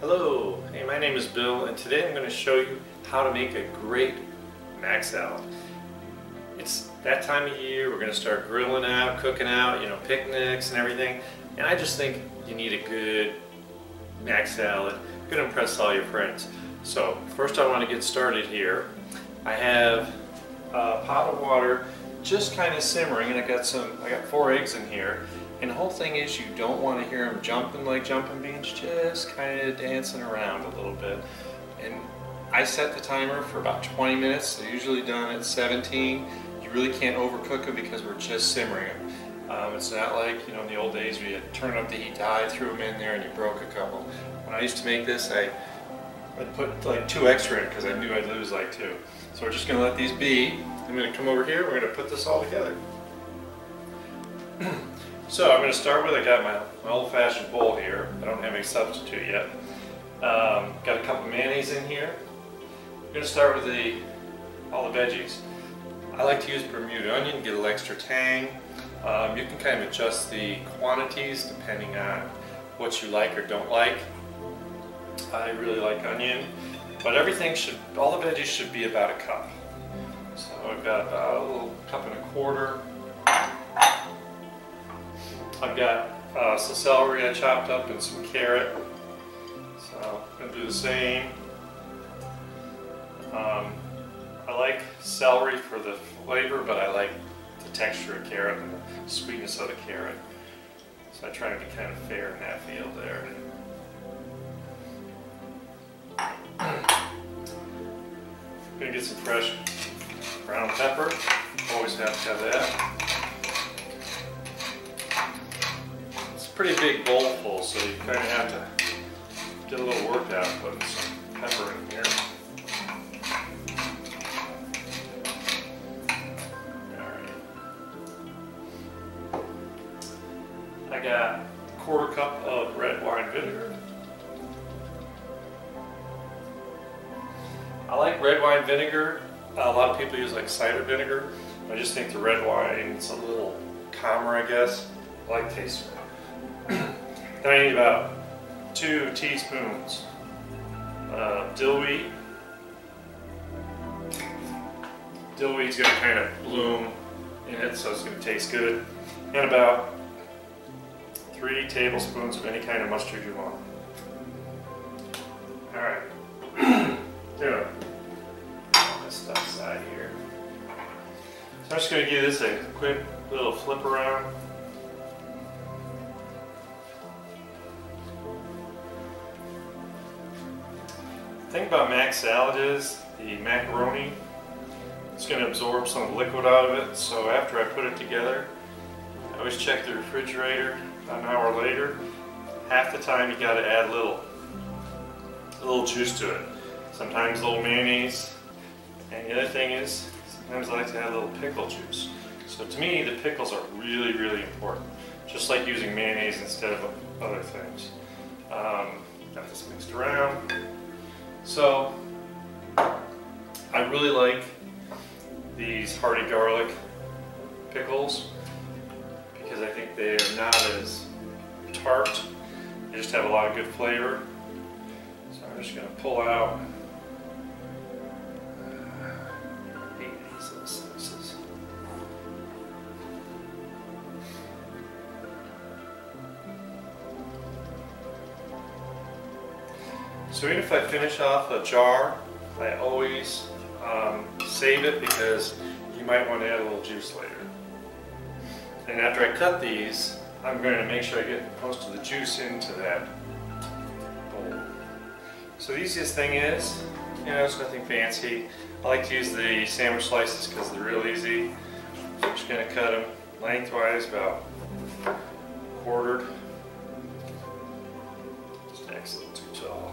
Hello, hey, my name is Bill, and today I'm going to show you how to make a great mac salad. It's that time of year, we're going to start grilling out, cooking out, picnics and everything, and I just think you need a good mac salad, going to impress all your friends. So first I want to get started here. I have a pot of water just kind of simmering, and I got 4 eggs in here. And the whole thing is you don't want to hear them jumping like jumping beans, just kind of dancing around a little bit. And I set the timer for about 20 minutes. They're usually done at 17. You really can't overcook them because we're just simmering them. It's not like, in the old days where you turn up the heat to high, threw them in there and you broke a couple. When I used to make this, I'd put like 2 extra in because I knew I'd lose like 2. So we're just going to let these be. I'm going to come over here, we're going to put this all together. So I'm going to start with, I got my old-fashioned bowl here. I don't have any substitute yet. Got a cup of mayonnaise in here. I'm going to start with all the veggies. I like to use Bermuda onion, get a little extra tang. You can kind of adjust the quantities depending on what you like or don't like. I really like onion, but all the veggies should be about a cup. So I've got about a little cup and a quarter. I've got some celery I chopped up and some carrot, so I'm going to do the same. I like celery for the flavor, but I like the texture of carrot and the sweetness of the carrot, so I try to be kind of fair in that field there. I'm going to get some fresh ground pepper, always have to have that. Pretty big bowl full, so you kind of have to get a little work out putting some pepper in here. Alright. I got a quarter cup of red wine vinegar. I like red wine vinegar. A lot of people use like cider vinegar. I just think the red wine is a little calmer, I guess. I like the taste of it. Then I need about 2 teaspoons of dill wheat. Dill wheat's going to kind of bloom in it, so it's going to taste good. And about 3 tablespoons of any kind of mustard you want. Alright. There. This stuff aside here. So I'm just going to give this a quick little flip around. The thing about mac salad is the macaroni is going to absorb some of the liquid out of it, so after I put it together, I always check the refrigerator about an hour later. Half the time you got to add a little juice to it. Sometimes a little mayonnaise, and the other thing is sometimes I like to add a little pickle juice. So to me the pickles are really, really important, just like using mayonnaise instead of other things. Got this mixed around. So, I really like these hearty garlic pickles because I think they are not as tart. They just have a lot of good flavor. So I'm just going to pull out 8 of these little slices. So even if I finish off a jar, I always save it because you might want to add a little juice later. And after I cut these, I'm going to make sure I get most of the juice into that bowl. So the easiest thing is, it's nothing fancy. I like to use the sandwich slices because they're real easy. So I'm just going to cut them lengthwise, about quartered. Just a little too tall.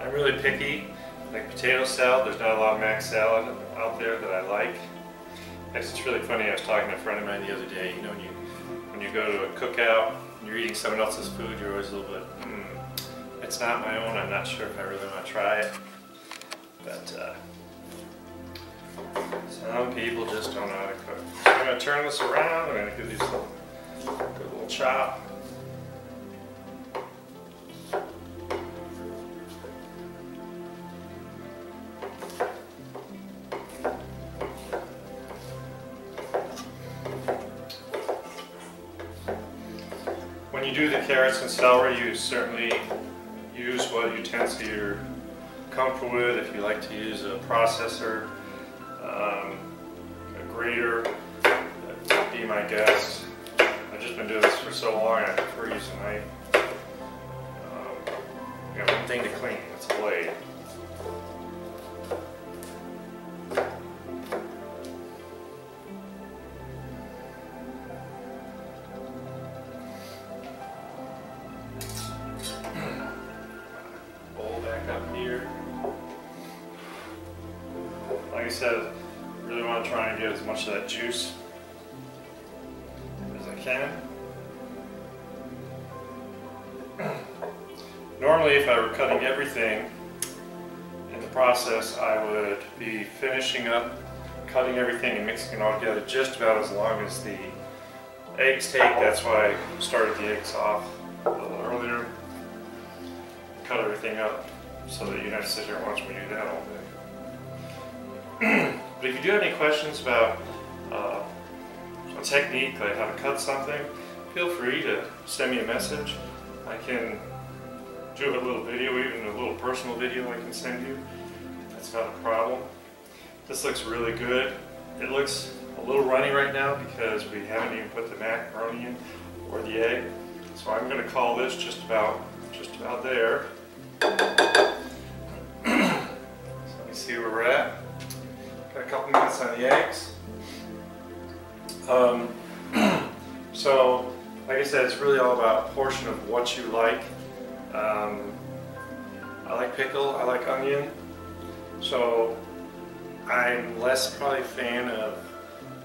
I'm really picky. Like potato salad, there's not a lot of mac salad out there that I like. It's really funny, I was talking to a friend of mine the other day, when you go to a cookout and you're eating someone else's food, you're always a little bit, It's not my own. I'm not sure if I really want to try it. But some people just don't know how to cook. So I'm going to turn this around. I'm going to give these a good little chop. When you do the carrots and celery, you certainly use what utensil you're comfortable with. If you like to use a processor, a grater, that would be my guess. I've just been doing this for so long, I prefer using a knife. You got one thing to clean, it's a blade. Up here. Like I said, I really want to try and get as much of that juice as I can. Normally, if I were cutting everything in the process, I would be finishing up cutting everything and mixing it all together just about as long as the eggs take. That's why I started the eggs off a little earlier. Cut everything up so that you don't have to sit here and watch me do that all day. But if you do have any questions about a technique, like how to cut something, feel free to send me a message. I can do a little video, even a little personal video I can send you. That's not a problem. This looks really good. It looks a little runny right now because we haven't even put the macaroni in or the egg. So I'm going to call this just about there. So let me see where we're at. Got a couple minutes on the eggs. So, like I said, it's really all about a portion of what you like. I like pickle, I like onion. So I'm less probably a fan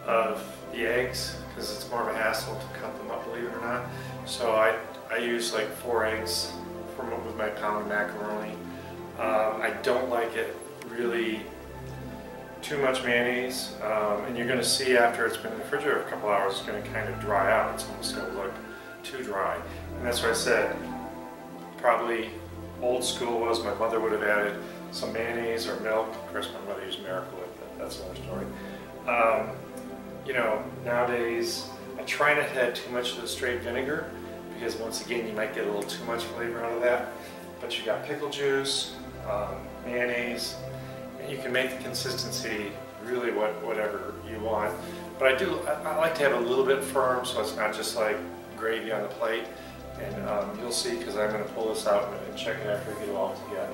of the eggs because it's more of a hassle to cut them up, believe it or not. So I use like 4 eggs with my pound of macaroni. I don't like it really too much mayonnaise, and you're going to see after it's been in the refrigerator for a couple hours, it's going to kind of dry out. It's almost going to look too dry, and that's what I said. Probably old school was my mother would have added some mayonnaise or milk. Of course, my mother used Miracle Whip, but that's another story. You know, nowadays I try not to add too much of the straight vinegar, because once again you might get a little too much flavor out of that. But you got pickle juice, mayonnaise, and you can make the consistency really whatever you want. But I like to have a little bit firm so it's not just like gravy on the plate. And you'll see, because I'm going to pull this out and check it after we get it all together.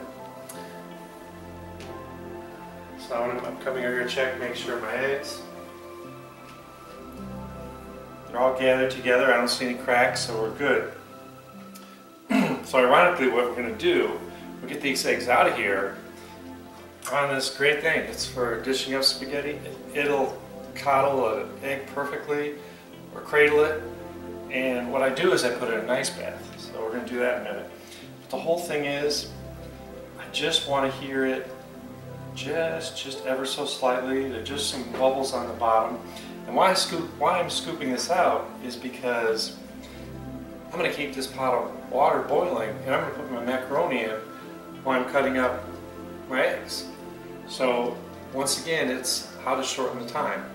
So I'm coming over here to check, make sure my eggs, they're all gathered together. I don't see any cracks, so we're good. So ironically, what we're going to do, we'll get these eggs out of here on this great thing. It's for dishing up spaghetti. It'll coddle an egg perfectly, or cradle it. And what I do is I put it in an ice bath. So we're going to do that in a minute. But the whole thing is, I just want to hear it just ever so slightly. There's just some bubbles on the bottom. And why I'm scooping this out is because I'm going to keep this pot of water boiling, and I'm going to put my macaroni in while I'm cutting up my eggs. So once again, it's how to shorten the time.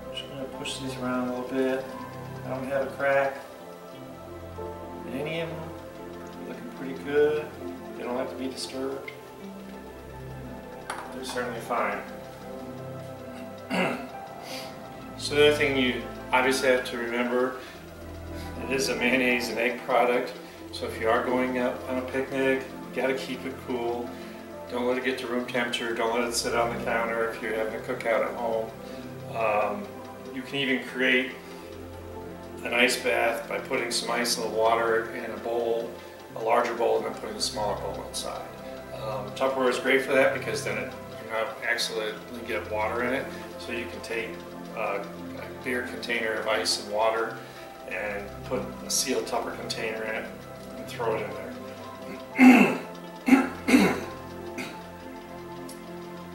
I'm just going to push these around a little bit. I don't have a crack in any of them. Looking pretty good. They don't have to be disturbed. They're certainly fine. So the other thing you obviously have to remember, it is a mayonnaise and egg product. So if you are going out on a picnic, you got to keep it cool. Don't let it get to room temperature. Don't let it sit on the counter if you're having a cookout at home. You can even create an ice bath by putting some ice in the water in a bowl, a larger bowl, and then putting a smaller bowl inside. Tupperware is great for that because then you're not accidentally get water in it. So you can take a bigger container of ice and water and put a sealed Tupperware container in it and throw it in there.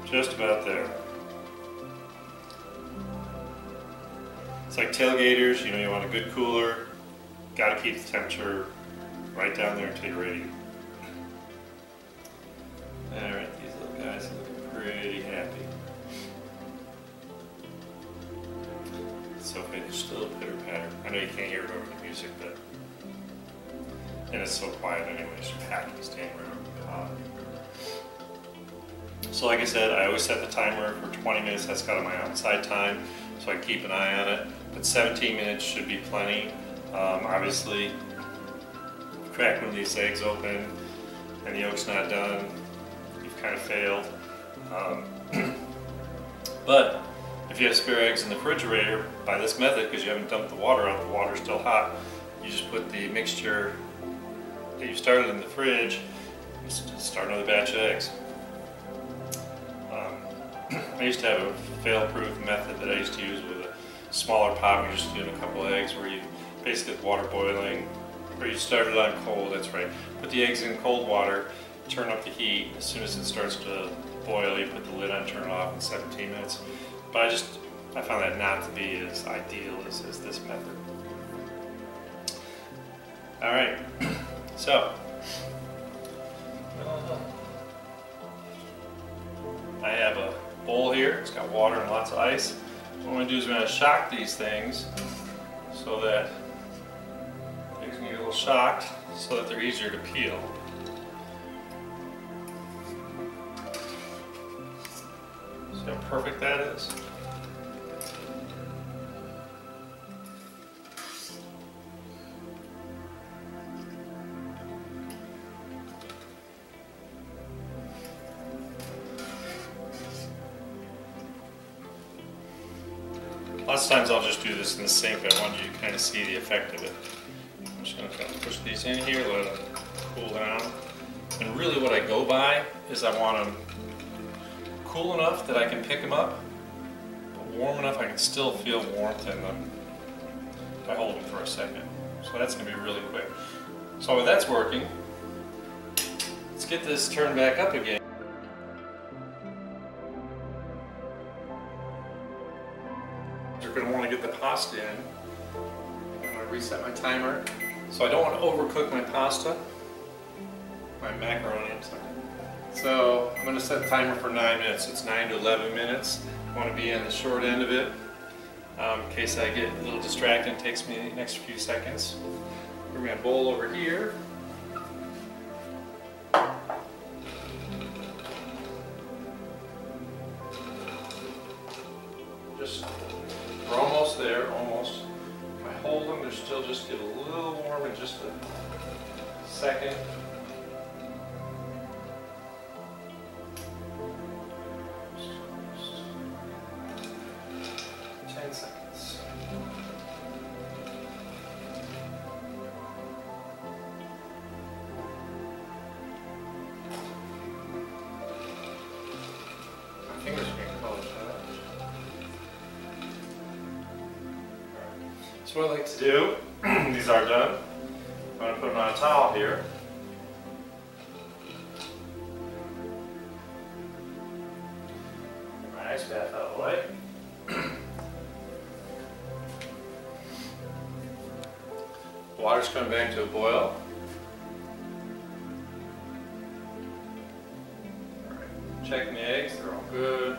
Just about there. It's like tailgaters, you know, you want a good cooler. Got to keep the temperature right down there until you're ready. Alright, these little guys look pretty happy. It's okay, there's still a pitter patter. I know you can't hear it over the music, but. And it's so quiet anyway, so you're packed in the standing room. So like I said, I always set the timer for 20 minutes. That's kind of my outside time, so I can keep an eye on it. But 17 minutes should be plenty. Obviously, crack one of these eggs open and the yolk's not done, you've kind of failed. But if you have spare eggs in the refrigerator, by this method, because you haven't dumped the water out, the water's still hot, you just put the mixture that you started in the fridge, start another batch of eggs. I used to have a fail-proof method that I used to use with a smaller pot. We're just doing a couple of eggs where you basically get water boiling, or you start it on cold, that's right. Put the eggs in cold water, turn up the heat. As soon as it starts to boil, you put the lid on, turn it off in 17 minutes. But I found that not to be as ideal as this method. All right, so. I have a bowl here, it's got water and lots of ice. What I'm going to do is I'm going to shock these things so that things can get a little shocked so that they're easier to peel. See how perfect that is? Lots of times I'll just do this in the sink. I want you to kind of see the effect of it. I'm just going to kind of push these in here, let them cool down. And really what I go by is I want them cool enough that I can pick them up, but warm enough I can still feel warmth in them if I hold them for a second. So that's going to be really quick. So while that's working, let's get this turned back up again. You're going to want to get the pasta in. I'm going to reset my timer. So I don't want to overcook my pasta, my macaroni, I'm sorry. So I'm going to set the timer for 9 minutes. It's 9 to 11 minutes. I want to be on the short end of it. In case I get a little distracted, it takes me an extra few seconds. Bring my bowl over here. We're almost there, almost. If I hold them, they're still just get a little warm in just a second. Fingers are getting cold. So what I like to do, these are done. I'm going to put them on a towel here. Get my ice bath out of the way. Water's coming back to a boil. Checking the eggs, they're all good.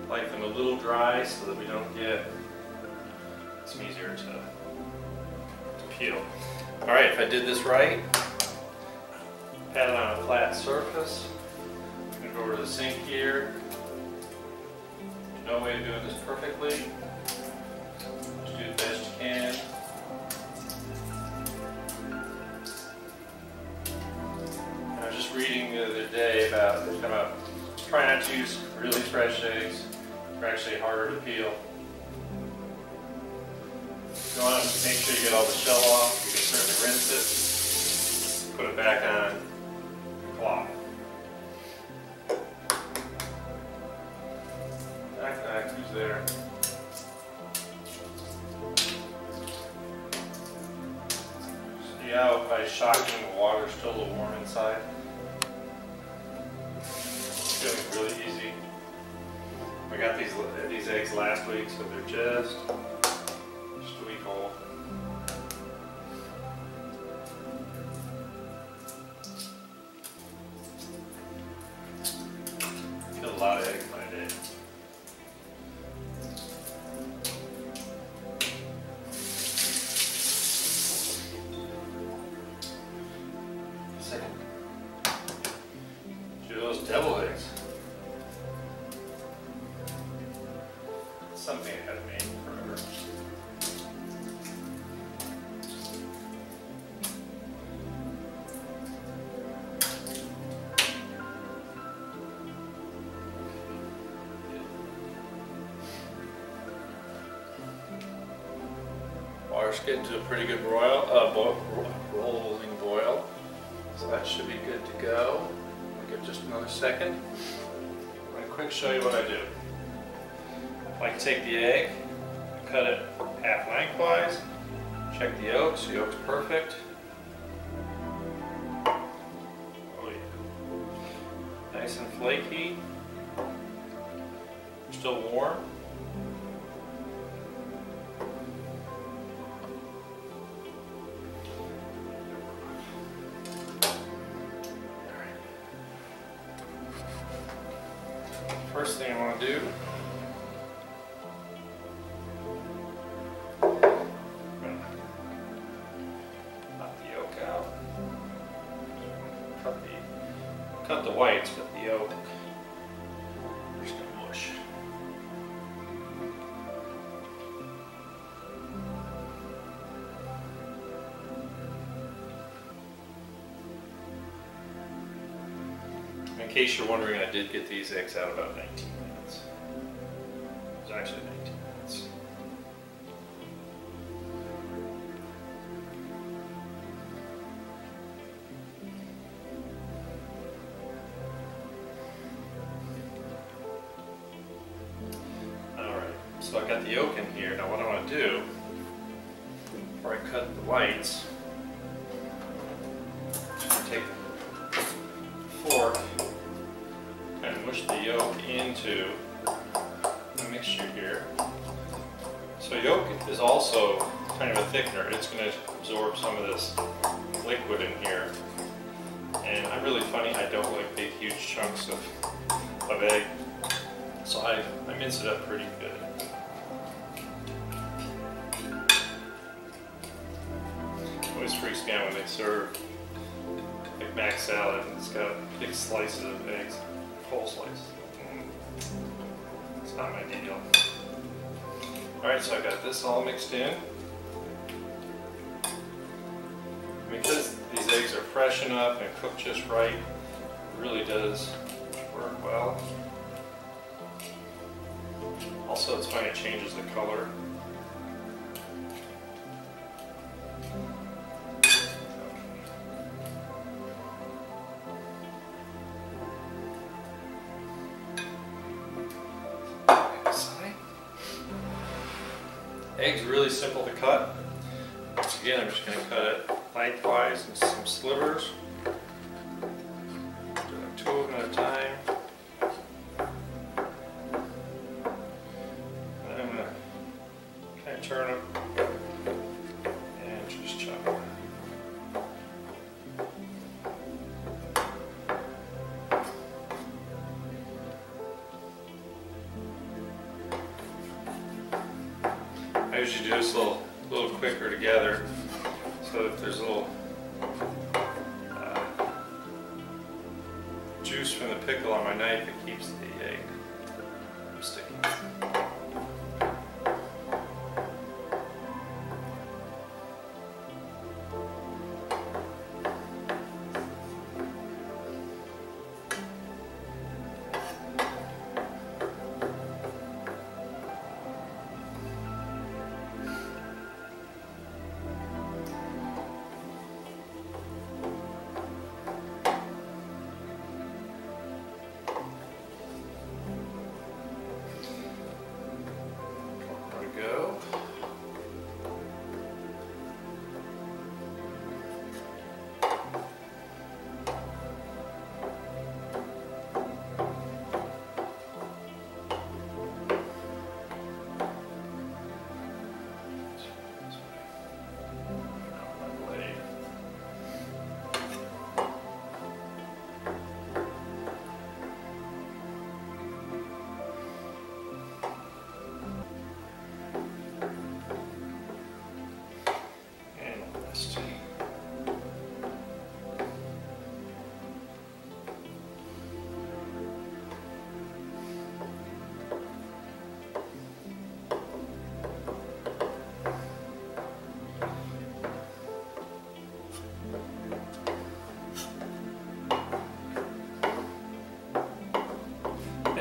Like them a little dry so that we don't get, it's easier to peel. Alright, if I did this right, pat it on a flat surface. I'm going to go over to the sink here. There's no way of doing this perfectly. Just do the best you can. I was just reading the other day about try not to use really fresh eggs. They're actually harder to peel. You want to make sure you get all the shell off. You can certainly rinse it. Put it back on the cloth. Knock, who's there? out by shocking the water, still a little warm inside. It's feeling really easy. I got these eggs last week, so they're just a week old. Killed a lot of eggs my day. Do those devil eggs. Something I had made forever. Water's getting to a pretty good rolling boil, so that should be good to go. I'll give just another second. I'm going to quick show you what I do. I take the egg, cut it half lengthwise, check the yolks. The yolk's perfect. Oh yeah. Nice and flaky. Still warm. First thing I want to do, knock the yolk out. Cut the whites, but the yolk, we're just going to mush. In case you're wondering, I did get these eggs out about 19 minutes. It was actually 19 minutes. Alright, so I got the yolk in here. Now what I want to do, before I cut the whites, take the fork and mush the yolk into the mixture here. So yolk is also kind of a thickener. It's going to absorb some of this liquid in here. And I'm really funny, I don't like big huge chunks of egg. So I mince it up pretty good. Always freaks me out when they serve like mac salad and it's got big slices of eggs. Whole slice. It's not my deal. Alright, so I got this all mixed in. Because these eggs are fresh enough and cooked just right, it really does work well. Also, it's fine, it changes the color. Egg's really simple to cut. Once again, I'm just going to cut it lengthwise in some slivers. Do like 2 of them at a time. And I'm going to kind of turn them and just chop them. I usually do this a little quicker together, so if there's a little juice from the pickle on my knife, it keeps the egg from sticking.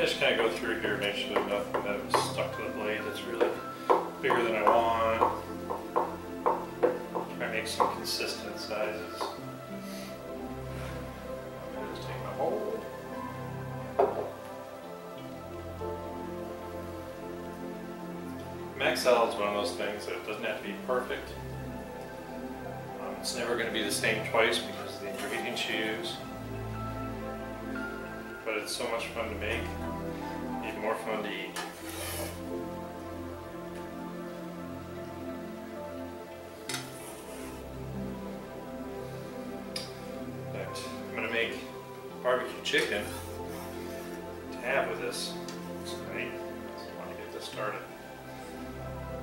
just kind of go through here, make sure there's nothing that was stuck to the blade that's really bigger than I want. Try to make some consistent sizes. Just take my hole. Mac salad is one of those things that it doesn't have to be perfect. It's never going to be the same twice because of the ingredients you use. But it's so much fun to make, even more fun to eat. I'm going to make barbecue chicken to have with this tonight. So I want to get this started.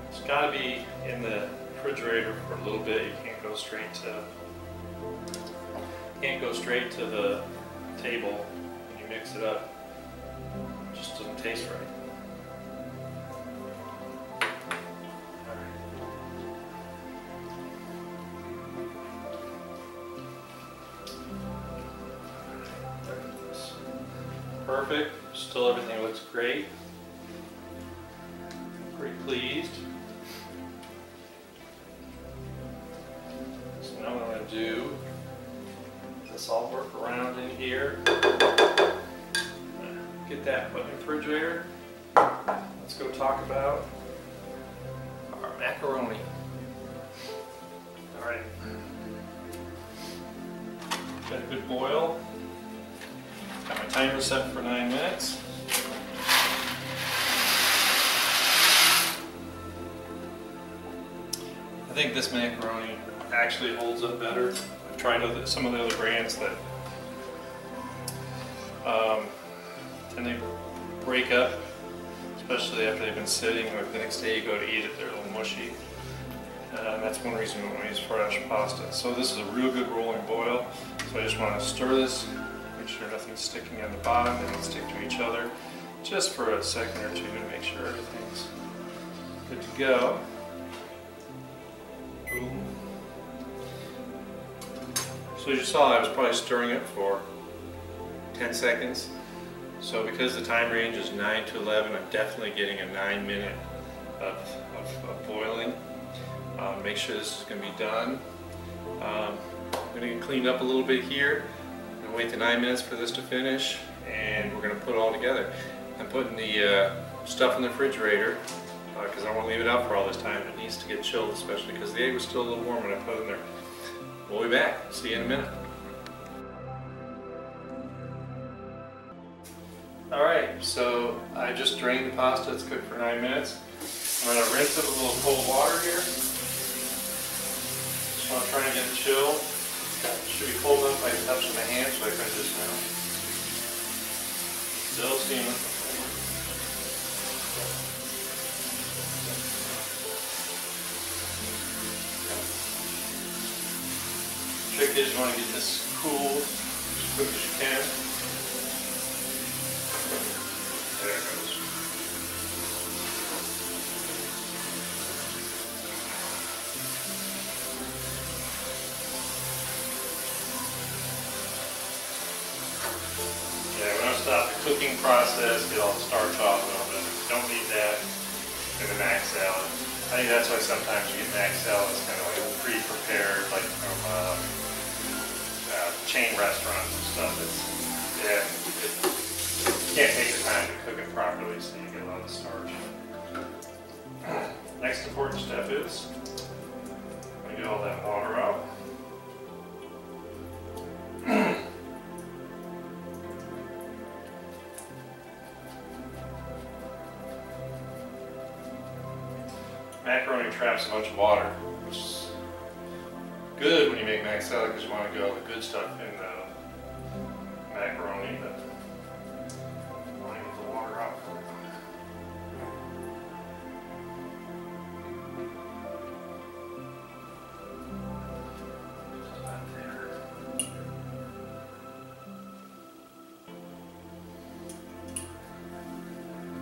It's got to be in the refrigerator for a little bit. You can't go straight to the table when you mix it up. It just doesn't taste right. Perfect. Still everything looks great. Pretty pleased. So now what I'm going to do is this all work around in here. Get that put in the refrigerator. Let's go talk about our macaroni. All right. Got a good boil. Got my timer set for 9 minutes. I think this macaroni actually holds up better. I've tried some of the other brands that tend to break up, especially after they've been sitting, or the next day you go to eat it, they're a little mushy. And that's one reason we want to use fresh pasta. So this is a real good rolling boil. So I just want to stir this, make sure nothing's sticking on the bottom, they don't stick to each other, just for a second or two to make sure everything's good to go. Boom. So as you saw, I was probably stirring it for 10 seconds. So because the time range is 9 to 11, I'm definitely getting a 9-minute of boiling. Make sure this is going to be done. I'm going to get cleaned up a little bit here. I'm going to wait the 9 minutes for this to finish, and we're going to put it all together. I'm putting the stuff in the refrigerator because I won't leave it out for all this time. It needs to get chilled, especially because the egg was still a little warm when I put it in there. We'll be back. See you in a minute. Alright, so I just drained the pasta. It's cooked for 9 minutes. I'm going to rinse it with a little cold water here. Just want to try and get it chilled. It should be cold enough I can touch it with my hand, so I can just now. Still steaming. Trick is you want to get this cooled as quick as you can. There it goes. Yeah, we're going to stop the cooking process, get all the starch off of it. Don't need that in the mac salad. I think that's why sometimes you get mac salads kind of like pre-prepared, like from chain restaurants and stuff. You can't take the time to cook it properly, so you get a lot of starch. Next important step is we get all that water out. Macaroni traps a bunch of water, which is good when you make mac salad because you want to get all the good stuff in the macaroni, but I want to get the water out. Not there.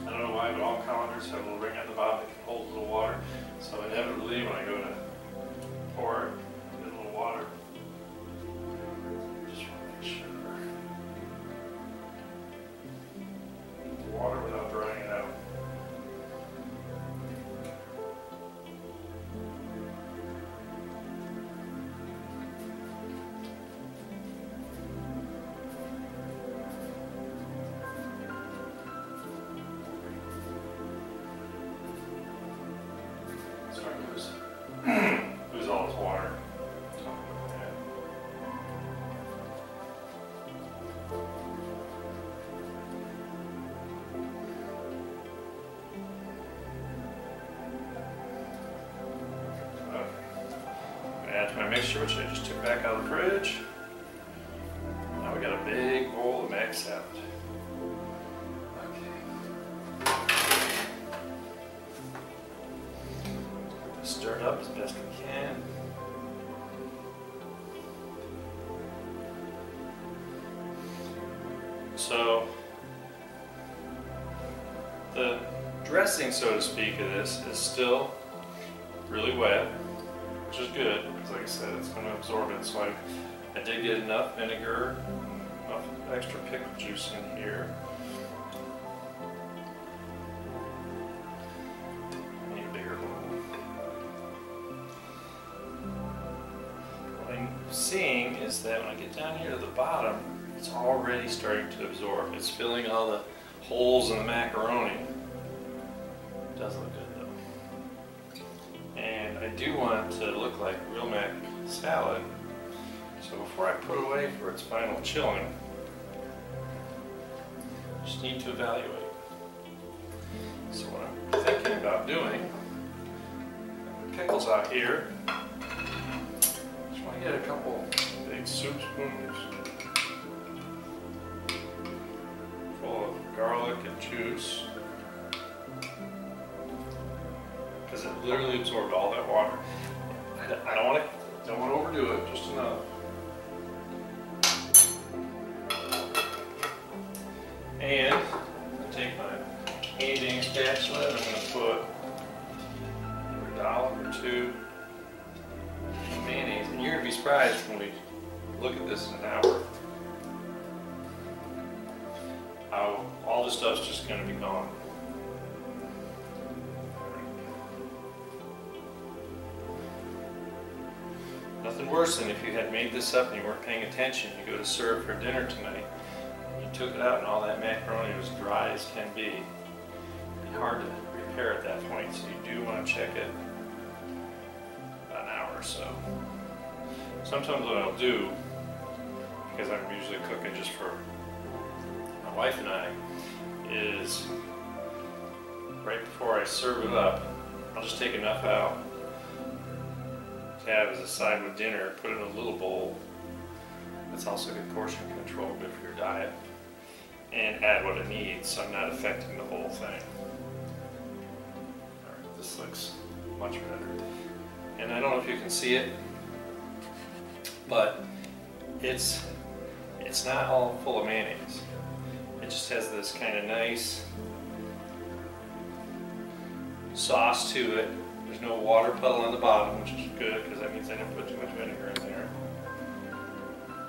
I don't know why, but all colanders have a little ring at the bottom that can hold a little water. So inevitably, when I go to pour it, get a little water. Just want to make sure the mixture, which I just took back out of the fridge. Now we got a big bowl of mac salad. Stir it up as best we can. So the dressing, so to speak, of this is still really wet, which is good because, like I said, it's going to absorb it. So I did get enough vinegar, enough extra pickle juice in here. Seeing is that when I get down here to the bottom, it's already starting to absorb. It's filling all the holes in the macaroni. It does look good though. And I do want it to look like real mac salad. So before I put it away for its final chilling, I just need to evaluate. So what I'm thinking about doing, pickles out here. Get a couple big soup spoons full of garlic and juice, because it literally absorbed all that water. I don't want to overdo it, just enough. And I take my handy spatula and I'm going to put a dollop or two mayonnaise, and you're going to be surprised when we look at this in an hour how all this stuff's just going to be gone. Nothing worse than if you had made this up and you weren't paying attention. You go to serve for dinner tonight, you took it out and all that macaroni was dry as can be. It'd be hard to repair at that point, so you do want to check it so. Sometimes what I'll do, because I'm usually cooking just for my wife and I, is right before I serve it up, I'll just take enough out to have as a side with dinner, put it in a little bowl. That's also good portion control, good for your diet, and add what it needs so I'm not affecting the whole thing. Alright, this looks much better. And I don't know if you can see it, but it's not all full of mayonnaise. It just has this kind of nice sauce to it. There's no water puddle on the bottom, which is good because that means I didn't put too much vinegar in there.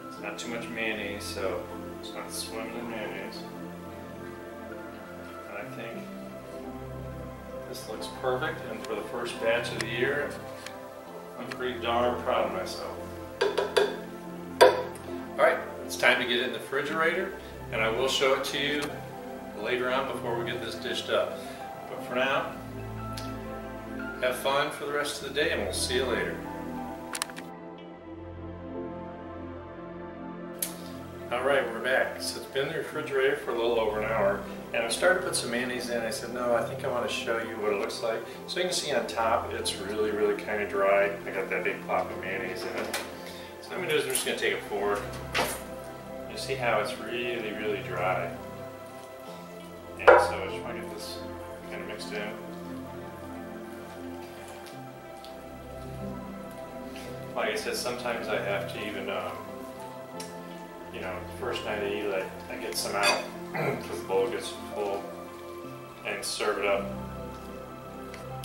It's not too much mayonnaise, so it's not swimming in mayonnaise. And I think this looks perfect, and for the first batch of the year, I'm pretty darn proud of myself. Alright, it's time to get it in the refrigerator, and I will show it to you later on before we get this dished up. But for now, have fun for the rest of the day, and we'll see you later. Alright, we're back. So it's been in the refrigerator for a little over an hour, and I started to put some mayonnaise in. I said, no, I think I want to show you what it looks like. So you can see on top, it's really, really kind of dry. I got that big plop of mayonnaise in it. So what I'm going to do is I'm just going to take a fork. You see how it's really, really dry. And so I just want to get this kind of mixed in. Like I said, sometimes I have to even, you know, the first night I eat, I get some out because the bowl gets full and serve it up,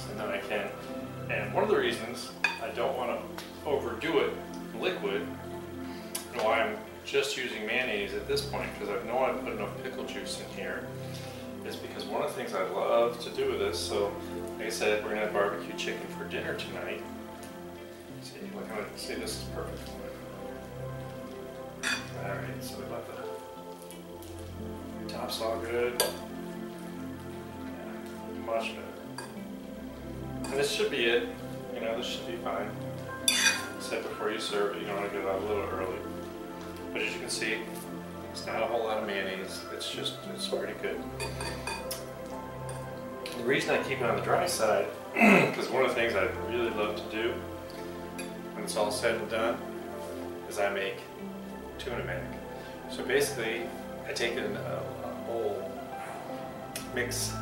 and then I can. And one of the reasons I don't want to overdo it liquid, and why I'm just using mayonnaise at this point, because I know I've put enough pickle juice in here, is because one of the things I love to do with this, so like I said, we're going to have barbecue chicken for dinner tonight. See, look how see, this is perfect. Alright, so we got the top's all good. Yeah, much better. And this should be it. You know, this should be fine. Except before you serve it, you don't want to get it out a little early. But as you can see, it's not a whole lot of mayonnaise. It's pretty good. The reason I keep it on the dry side, because one of the things I really love to do when it's all said and done is I make tuna mac. So basically, I take a whole mixed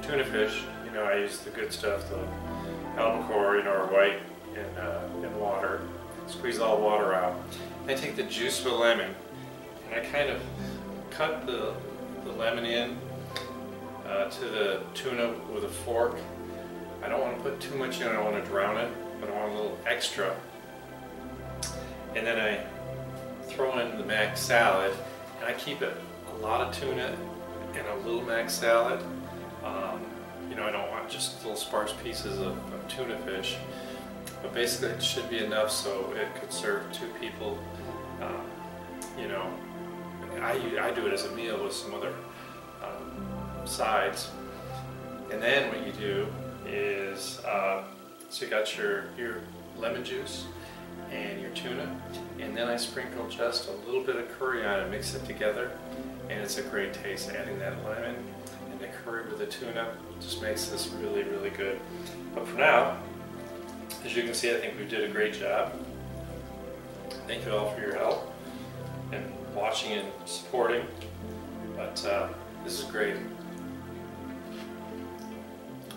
tuna fish. You know, I use the good stuff, the albacore, you know, or white in water. Squeeze all the water out. I take the juice of a lemon and I kind of cut the lemon in to the tuna with a fork. I don't want to put too much in, I don't want to drown it, but I want a little extra. And then I throw in the mac salad, and I keep it a lot of tuna and a little mac salad. You know, I don't want just little sparse pieces of tuna fish, but basically it should be enough so it could serve 2 people. You know, I do it as a meal with some other sides. And then what you do is, so you got your lemon juice and your tuna, and then I sprinkle just a little bit of curry on it, mix it together, and it's a great taste. Adding that lemon and the curry with the tuna just makes this really, really good. But for now, as you can see, I think we did a great job. Thank you all for your help and watching and supporting, but this is great.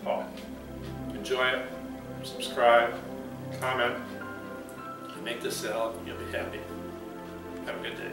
Oh, enjoy it, subscribe, comment, and make this salad, you'll be happy. Have a good day.